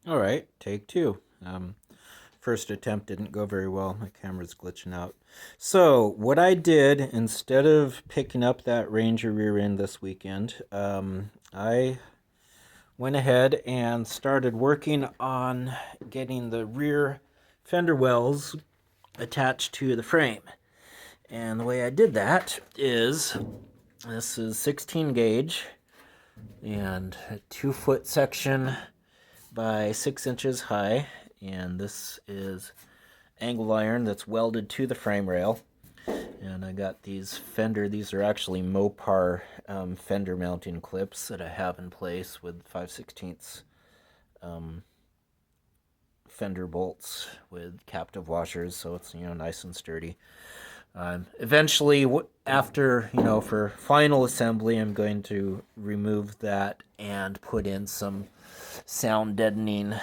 All right, take two. First attempt didn't go very well. My camera's glitching out. So what I did, instead of picking up that Ranger rear end this weekend, I went ahead and started working on getting the rear fender wells attached to the frame. And the way I did that is, this is 16 gauge and a 2-foot section by 6 inches high, and this is angle iron that's welded to the frame rail. And I got these these are actually Mopar fender mounting clips that I have in place with 5/16 fender bolts with captive washers, so it's nice and sturdy. Eventually, after for final assembly, I'm going to remove that and put in some sound deadening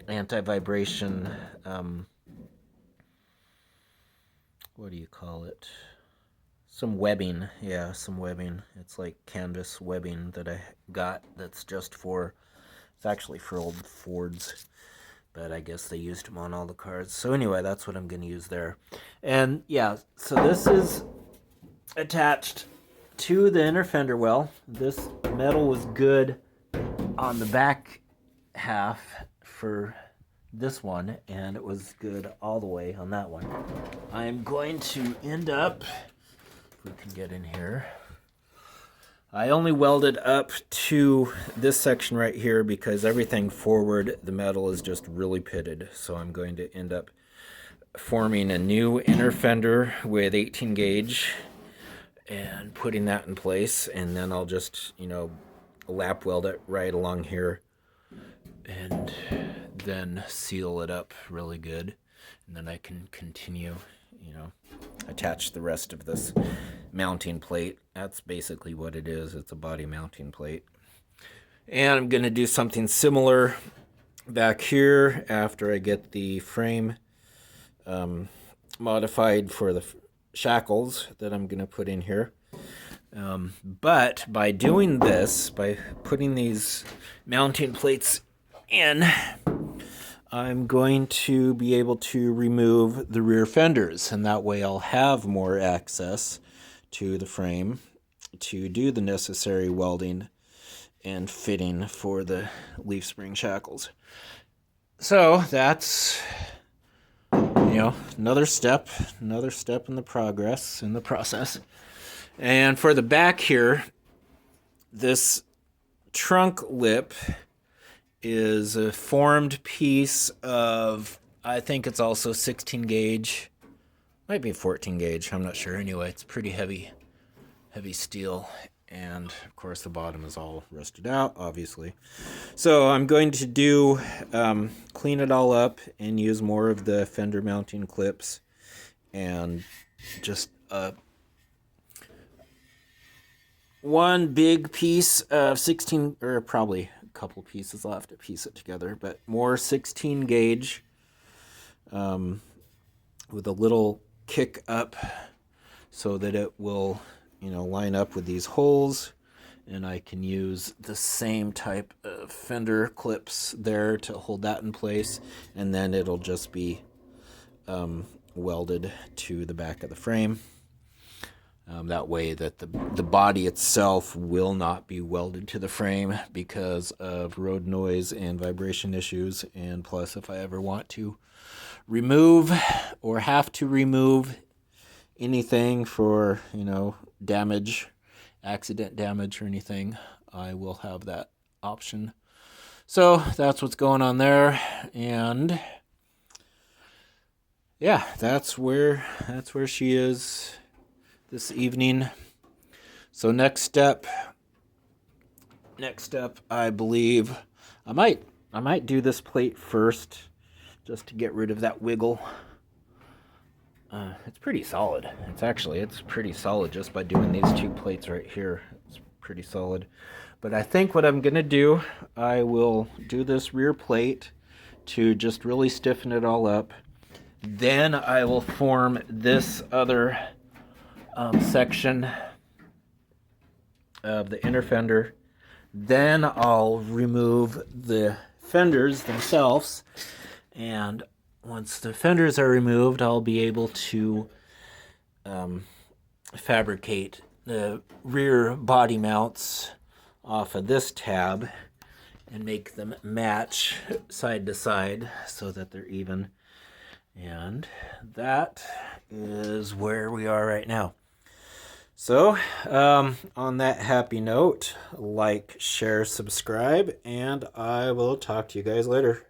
anti-vibration, what do you call it? Some webbing. Yeah, some webbing. It's like canvas webbing that I got that's just it's actually for old Fords, but I guess they used them on all the cars. So anyway, that's what I'm going to use there. And yeah, so this is attached to the inner fender well. This metal was good on the back half for this one, and it was good all the way on that one. I'm going to end up, if we can get in here, I only welded up to this section right here because everything forward, the metal is just really pitted. So I'm going to end up forming a new inner fender with 18 gauge and putting that in place, and then I'll just lap weld it right along here and then seal it up really good, and then I can continue attach the rest of this mounting plate. That's basically what it is. It's a body mounting plate. And I'm going to do something similar back here after I get the frame modified for the shackles that I'm going to put in here. But by doing this, by putting these mounting plates in, I'm going to be able to remove the rear fenders, and that way I'll have more access to the frame to do the necessary welding and fitting for the leaf spring shackles. So that's another step in the process. And for the back here, this trunk lip is a formed piece of, I think it's also 16 gauge, might be 14 gauge, I'm not sure. Anyway, it's pretty heavy steel, and of course the bottom is all rusted out, obviously. So I'm going to do clean it all up and use more of the fender mounting clips, and just one big piece of 16, or probably a couple pieces. I'll have to piece it together, but more 16 gauge with a little kick up so that it will line up with these holes, and I can use the same type of fender clips there to hold that in place, and then it'll just be welded to the back of the frame. That way that the body itself will not be welded to the frame because of road noise and vibration issues. And plus, if I ever want to remove or have to remove anything for, damage, accident damage or anything, I will have that option. So that's what's going on there. And yeah, that's where she is this evening. So next step, I believe I might do this plate first, just to get rid of that wiggle. It's pretty solid. It's pretty solid just by doing these two plates right here. It's pretty solid. But I think what I'm gonna do, I will do this rear plate to just really stiffen it all up. Then I will form this other section of the inner fender. Then I'll remove the fenders themselves, and once the fenders are removed, I'll be able to fabricate the rear body mounts off of this tab and make them match side to side so that they're even. And that is where we are right now. So, on that happy note, like, share, subscribe, and I will talk to you guys later.